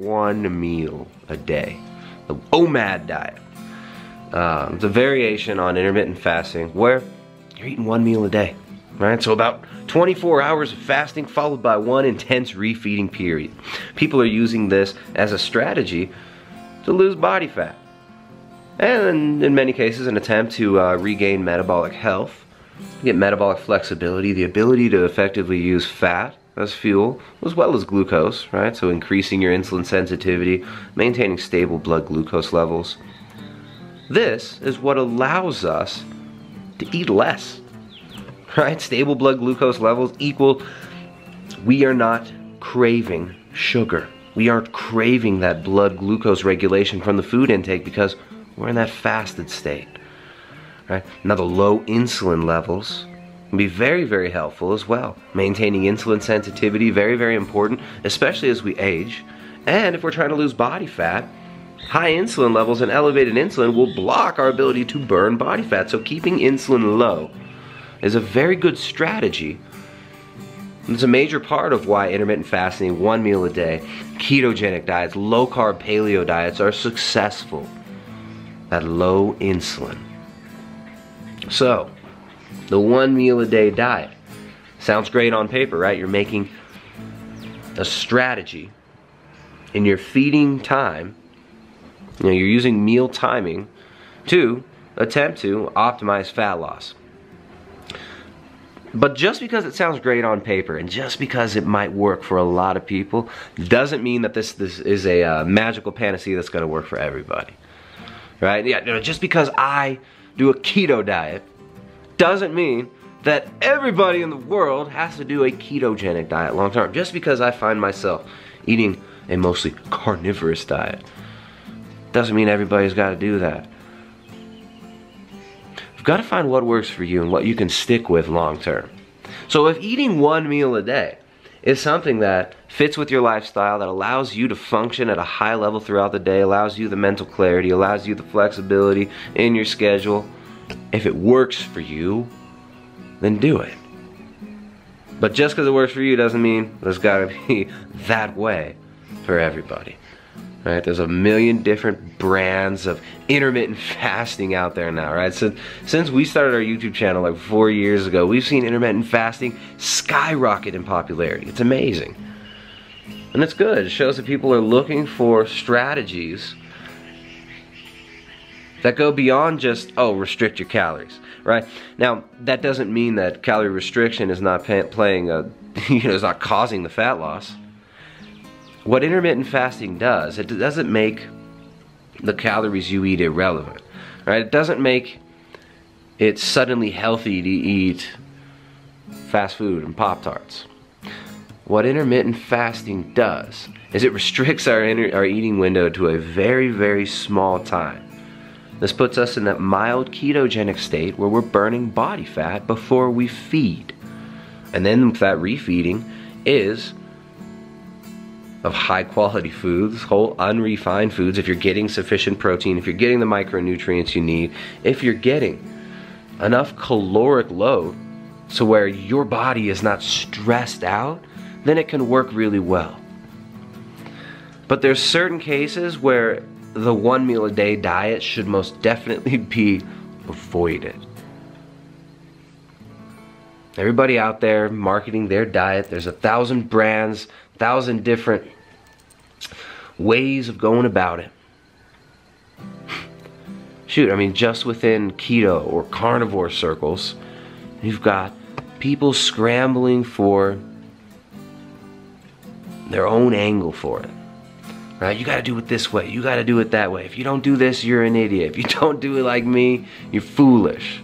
one meal a day. The OMAD diet. It's a variation on intermittent fasting where you're eating one meal a day, right? So about 24 hours of fasting followed by one intense refeeding period. People are using this as a strategy to lose body fat. And in many cases, an attempt to regain metabolic health, get metabolic flexibility, the ability to effectively use fat as fuel, as well as glucose, right? So increasing your insulin sensitivity, maintaining stable blood glucose levels. This is what allows us to eat less, right? Stable blood glucose levels equal we are not craving sugar. We aren't craving that blood glucose regulation from the food intake because we're in that fasted state, right? Now the low insulin levels can be very, very helpful as well. Maintaining insulin sensitivity, very, very important, especially as we age. And if we're trying to lose body fat, high insulin levels and elevated insulin will block our ability to burn body fat. So keeping insulin low is a very good strategy. It's a major part of why intermittent fasting, one meal a day, ketogenic diets, low carb paleo diets are successful. That low insulin. So, the one meal a day diet sounds great on paper, right? You're making a strategy in your feeding time. You know, you're using meal timing to attempt to optimize fat loss. But just because it sounds great on paper and just because it might work for a lot of people doesn't mean that this is a magical panacea that's going to work for everybody. Right? Yeah, just because I do a keto diet doesn't mean that everybody in the world has to do a ketogenic diet long term. Just because I find myself eating a mostly carnivorous diet doesn't mean everybody's got to do that. You've got to find what works for you and what you can stick with long term. So if eating one meal a day is something that fits with your lifestyle, that allows you to function at a high level throughout the day, allows you the mental clarity, allows you the flexibility in your schedule, if it works for you, then do it. But just because it works for you doesn't mean there's got to be that way for everybody. Right? There's a million different brands of intermittent fasting out there now, right? So since we started our YouTube channel like 4 years ago, we've seen intermittent fasting skyrocket in popularity. It's amazing. And it's good. It shows that people are looking for strategies that go beyond just, oh, restrict your calories, right? Now, that doesn't mean that calorie restriction is not playing a, is not causing the fat loss. What intermittent fasting does, it doesn't make the calories you eat irrelevant, right? It doesn't make it suddenly healthy to eat fast food and Pop-Tarts. What intermittent fasting does is it restricts our eating window to a very, very small time. This puts us in that mild ketogenic state where we're burning body fat before we feed. And then that refeeding is of high quality foods, whole unrefined foods, if you're getting sufficient protein, if you're getting the micronutrients you need, if you're getting enough caloric load so where your body is not stressed out, then it can work really well. But there's certain cases where the one meal a day diet should most definitely be avoided. Everybody out there marketing their diet, there's 1,000 brands, 1,000 different ways of going about it. Shoot, I mean, just within keto or carnivore circles, you've got people scrambling for their own angle for it. Right? You gotta do it this way, you gotta do it that way. If you don't do this, you're an idiot. If you don't do it like me, you're foolish.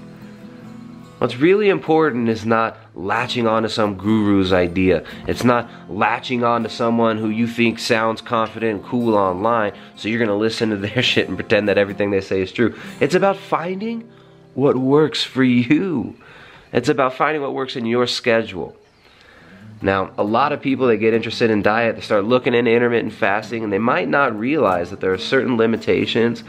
What's really important is not latching on to some guru's idea. It's not latching on to someone who you think sounds confident and cool online, so you're gonna listen to their shit and pretend that everything they say is true. It's about finding what works for you. It's about finding what works in your schedule. Now, a lot of people that get interested in diet, they start looking into intermittent fasting, and they might not realize that there are certain limitations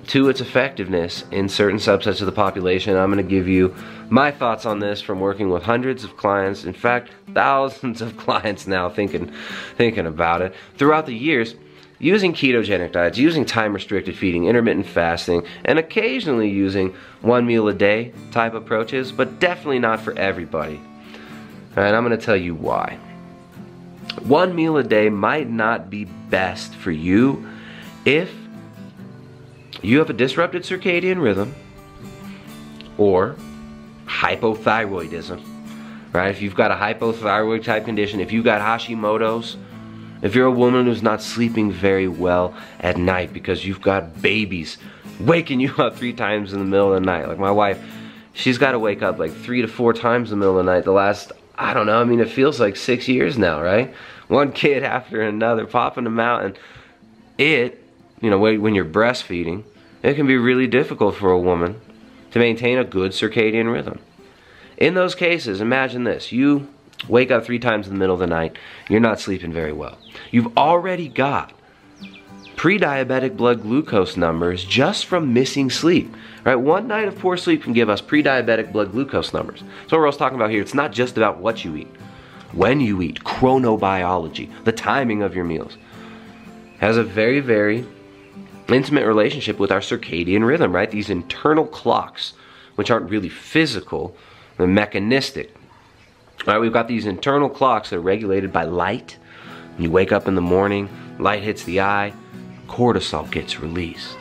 to its effectiveness in certain subsets of the population. I'm going to give you my thoughts on this from working with hundreds of clients, in fact thousands of clients now thinking about it throughout the years, using ketogenic diets, using time restricted feeding, intermittent fasting, and occasionally using 1 meal a day type approaches, but definitely not for everybody. And I'm going to tell you why. 1 meal a day might not be best for you if you have a disrupted circadian rhythm or hypothyroidism, right? If you've got a hypothyroid type condition, if you've got Hashimoto's, if you're a woman who's not sleeping very well at night because you've got babies waking you up 3 times in the middle of the night, like my wife, she's got to wake up like 3 to 4 times in the middle of the night the last, I don't know, I mean, it feels like 6 years now, right? One kid after another, popping them out, and you know, when you're breastfeeding, it can be really difficult for a woman to maintain a good circadian rhythm. In those cases, imagine this. You wake up 3 times in the middle of the night. You're not sleeping very well. You've already got pre-diabetic blood glucose numbers just from missing sleep. Right? One night of poor sleep can give us pre-diabetic blood glucose numbers. So what we're talking about here, it's not just about what you eat. When you eat, chronobiology, the timing of your meals, has a very, very intimate relationship with our circadian rhythm, right? These internal clocks, which aren't really physical, they're mechanistic. Right, we've got these internal clocks that are regulated by light. When you wake up in the morning, light hits the eye, cortisol gets released.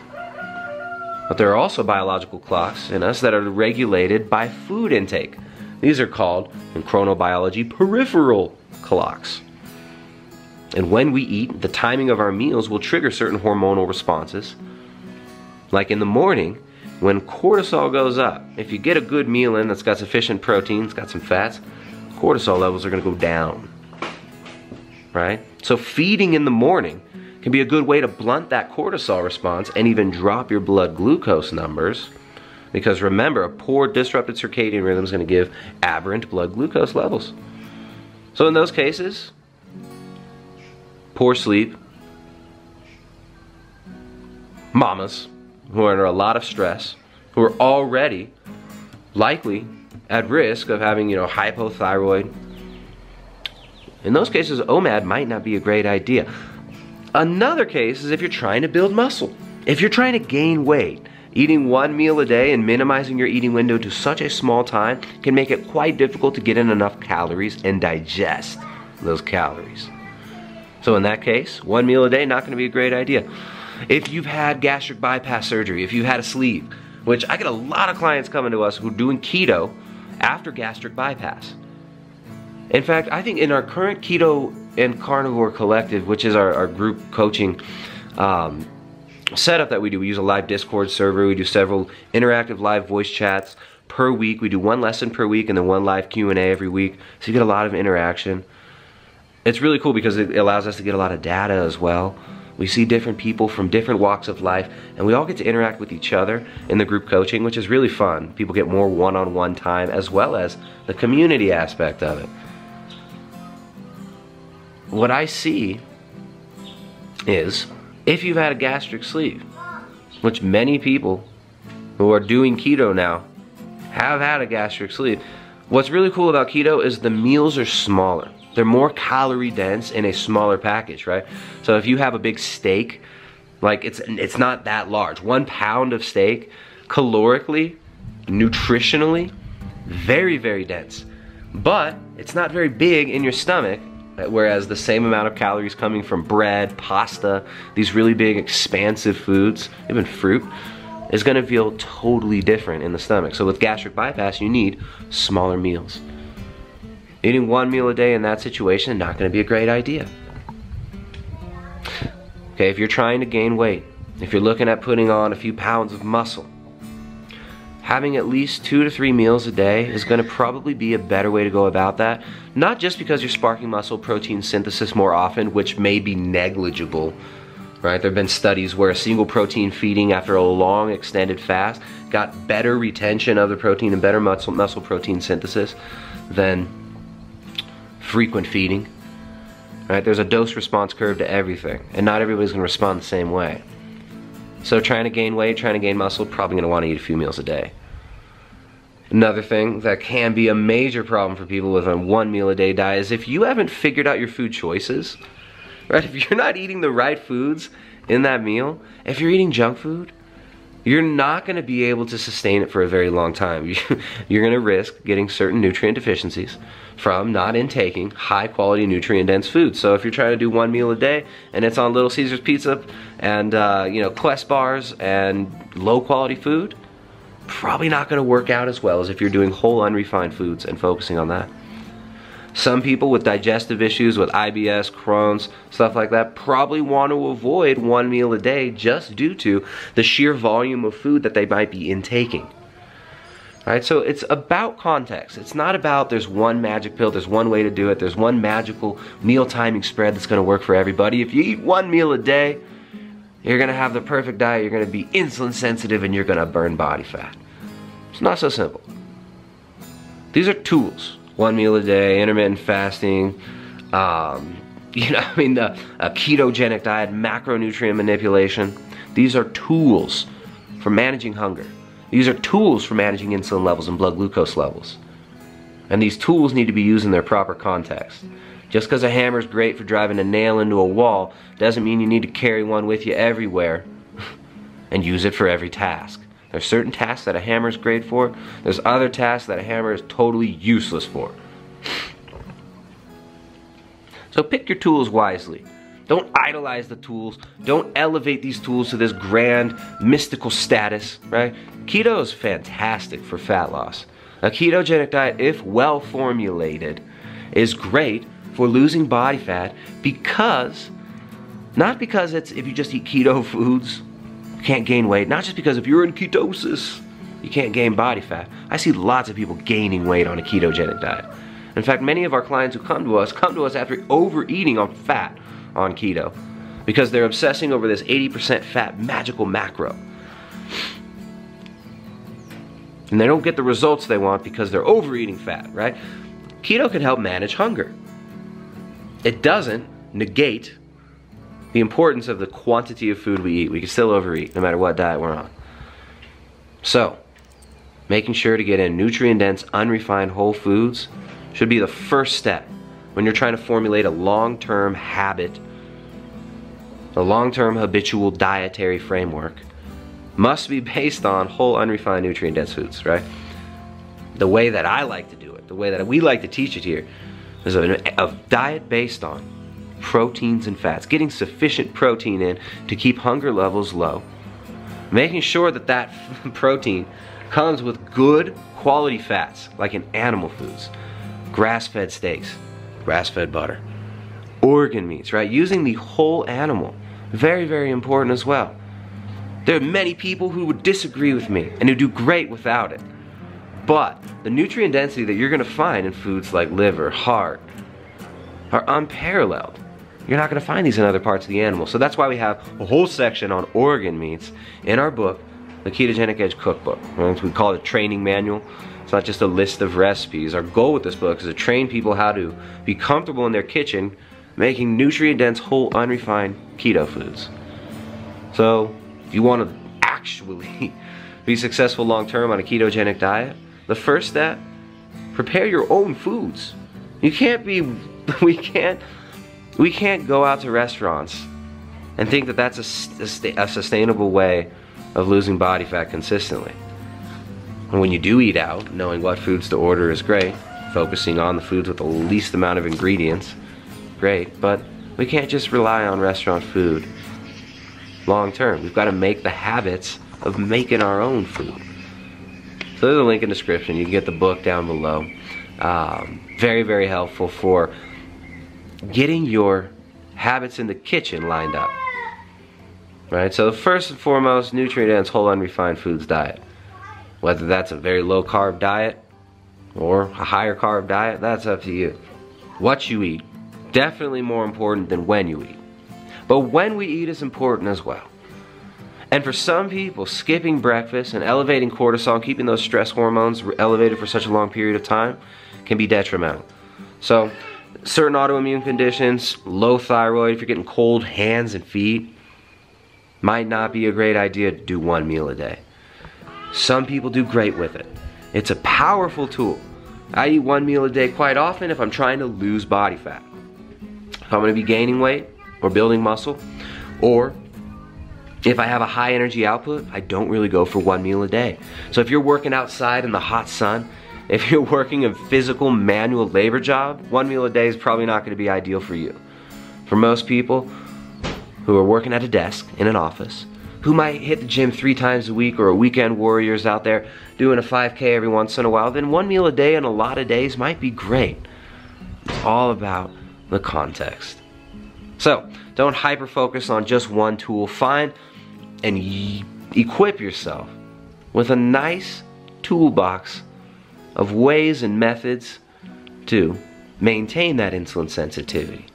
But there are also biological clocks in us that are regulated by food intake. These are called, in chronobiology, peripheral clocks. And when we eat, the timing of our meals will trigger certain hormonal responses. Like in the morning, when cortisol goes up, if you get a good meal in that's got sufficient protein, it's got some fats, cortisol levels are going to go down. Right? So feeding in the morning can be a good way to blunt that cortisol response and even drop your blood glucose numbers. Because remember, a poor disrupted circadian rhythm is going to give aberrant blood glucose levels. So in those cases, poor sleep, mamas who are under a lot of stress, who are already likely at risk of having, hypothyroid. In those cases, OMAD might not be a great idea. Another case is if you're trying to build muscle. If you're trying to gain weight, eating 1 meal a day and minimizing your eating window to such a small time can make it quite difficult to get in enough calories and digest those calories. So in that case, 1 meal a day, not going to be a great idea. If you've had gastric bypass surgery, if you've had a sleeve, which I get a lot of clients coming to us who are doing keto after gastric bypass. In fact, I think in our current keto and carnivore collective, which is our group coaching setup that we do, we use a live Discord server, we do several interactive live voice chats per week. We do 1 lesson per week and then 1 live Q&A every week. So you get a lot of interaction. It's really cool because it allows us to get a lot of data as well. We see different people from different walks of life, and we all get to interact with each other in the group coaching, which is really fun. People get more one-on-one time as well as the community aspect of it. What I see is, if you've had a gastric sleeve, which many people who are doing keto now have had a gastric sleeve, what's really cool about keto is the meals are smaller. They're more calorie dense in a smaller package, right? So if you have a big steak, like it's not that large. 1 pound of steak, calorically, nutritionally, very, very dense. But it's not very big in your stomach, whereas the same amount of calories coming from bread, pasta, these really big expansive foods, even fruit, is gonna feel totally different in the stomach. So with gastric bypass, you need smaller meals. Eating 1 meal a day in that situation, not going to be a great idea. Okay, if you're trying to gain weight, if you're looking at putting on a few pounds of muscle, having at least 2 to 3 meals a day is going to probably be a better way to go about that. Not just because you're sparking muscle protein synthesis more often, which may be negligible, right? There have been studies where a single protein feeding after a long extended fast got better retention of the protein and better muscle protein synthesis than frequent feeding. Right? There's a dose response curve to everything, and not everybody's going to respond the same way. So trying to gain weight, trying to gain muscle, probably gonna wanna eat a few meals a day. Another thing that can be a major problem for people with a 1 meal a day diet is if you haven't figured out your food choices, right? If you're not eating the right foods in that meal, if you're eating junk food, you're not gonna be able to sustain it for a very long time. You're gonna risk getting certain nutrient deficiencies from not intaking high quality nutrient dense food. So if you're trying to do 1 meal a day and it's on Little Caesars pizza and Quest bars and low quality food, probably not gonna work out as well as if you're doing whole unrefined foods and focusing on that. Some people with digestive issues, with IBS, Crohn's, stuff like that, probably want to avoid 1 meal a day just due to the sheer volume of food that they might be intaking. Right, so it's about context. It's not about there's one magic pill, there's one way to do it, there's one magical meal timing spread that's gonna work for everybody. If you eat 1 meal a day, you're gonna have the perfect diet, you're gonna be insulin sensitive, and you're gonna burn body fat. It's not so simple. These are tools. 1 meal a day, intermittent fasting, a ketogenic diet, macronutrient manipulation. These are tools for managing hunger. These are tools for managing insulin levels and blood glucose levels. And these tools need to be used in their proper context. Just because a hammer is great for driving a nail into a wall doesn't mean you need to carry one with you everywhere and use it for every task. There's certain tasks that a hammer is great for. There's other tasks that a hammer is totally useless for. So pick your tools wisely. Don't idolize the tools. Don't elevate these tools to this grand mystical status, right? Keto is fantastic for fat loss. A ketogenic diet, if well formulated, is great for losing body fat because, not because it's if you just eat keto foods, you can't gain weight. Not just because if you're in ketosis, you can't gain body fat. I see lots of people gaining weight on a ketogenic diet. In fact, many of our clients who come to us after overeating on fat on keto because they're obsessing over this 80% fat magical macro. And they don't get the results they want because they're overeating fat, right? Keto can help manage hunger. It doesn't negate the importance of the quantity of food we eat. We can still overeat no matter what diet we're on. So, making sure to get in nutrient-dense, unrefined whole foods should be the first step when you're trying to formulate a long-term habit, a long-term habitual dietary framework. Must be based on whole, unrefined, nutrient-dense foods, right? The way that I like to do it, the way that we like to teach it here, is a diet based on proteins and fats, getting sufficient protein in to keep hunger levels low, making sure that that protein comes with good quality fats, like in animal foods, grass-fed steaks, grass-fed butter, organ meats, right? Using the whole animal, very, very important as well. There are many people who would disagree with me and who do great without it. But the nutrient density that you're gonna find in foods like liver, heart, are unparalleled. You're not gonna find these in other parts of the animal. So that's why we have a whole section on organ meats in our book, the Ketogenic Edge Cookbook. We call it a training manual. It's not just a list of recipes. Our goal with this book is to train people how to be comfortable in their kitchen making nutrient-dense, whole, unrefined keto foods. So, if you want to actually be successful long-term on a ketogenic diet, the first step, prepare your own foods. You can't be, we can't go out to restaurants and think that that's a sustainable way of losing body fat consistently. And when you do eat out, knowing what foods to order is great, focusing on the foods with the least amount of ingredients, great, but we can't just rely on restaurant food long term. We've got to make the habits of making our own food. So there's a link in the description. You can get the book down below. Very, very helpful for getting your habits in the kitchen lined up. Right, so first and foremost, nutrient-dense, whole, unrefined foods diet. Whether that's a very low carb diet or a higher carb diet, that's up to you. What you eat, definitely more important than when you eat. But when we eat is important as well. And for some people, skipping breakfast and elevating cortisol, keeping those stress hormones elevated for such a long period of time, can be detrimental. So, certain autoimmune conditions, low thyroid, if you're getting cold hands and feet, Might not be a great idea to do 1 meal a day. Some people do great with it. It's a powerful tool. I eat 1 meal a day quite often if I'm trying to lose body fat. If I'm gonna be gaining weight or building muscle, or if I have a high energy output, I don't really go for 1 meal a day. So if you're working outside in the hot sun, if you're working a physical manual labor job, 1 meal a day is probably not gonna be ideal for you. For most people who are working at a desk in an office, who might hit the gym 3 times a week, or are weekend warriors out there doing a 5K every once in a while, then 1 meal a day on a lot of days might be great. It's all about the context. So don't hyper focus on just one tool. Find and equip yourself with a nice toolbox of ways and methods to maintain that insulin sensitivity,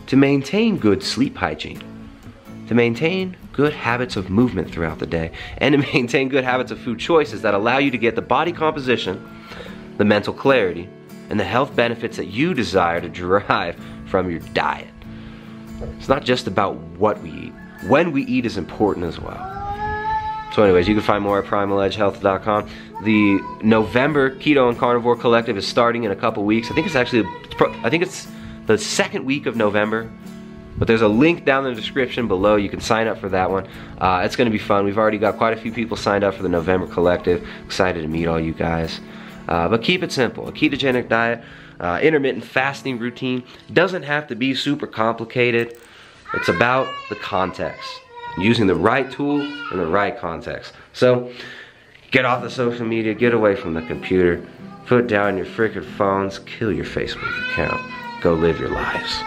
to maintain good sleep hygiene, to maintain good habits of movement throughout the day, and to maintain good habits of food choices that allow you to get the body composition, the mental clarity, and the health benefits that you desire to derive from your diet. It's not just about what we eat. When we eat is important as well. So anyways, you can find more at primaledgehealth.com. The November Keto and Carnivore Collective is starting in a couple weeks. I think it's the second week of November. But there's a link down in the description below. You can sign up for that one. It's going to be fun. We've already got quite a few people signed up for the November Collective. Excited to meet all you guys. But keep it simple. A ketogenic diet, intermittent fasting routine doesn't have to be super complicated. It's about the context. Using the right tool in the right context. So, get off the social media, get away from the computer, put down your freaking phones, kill your Facebook account, go live your lives.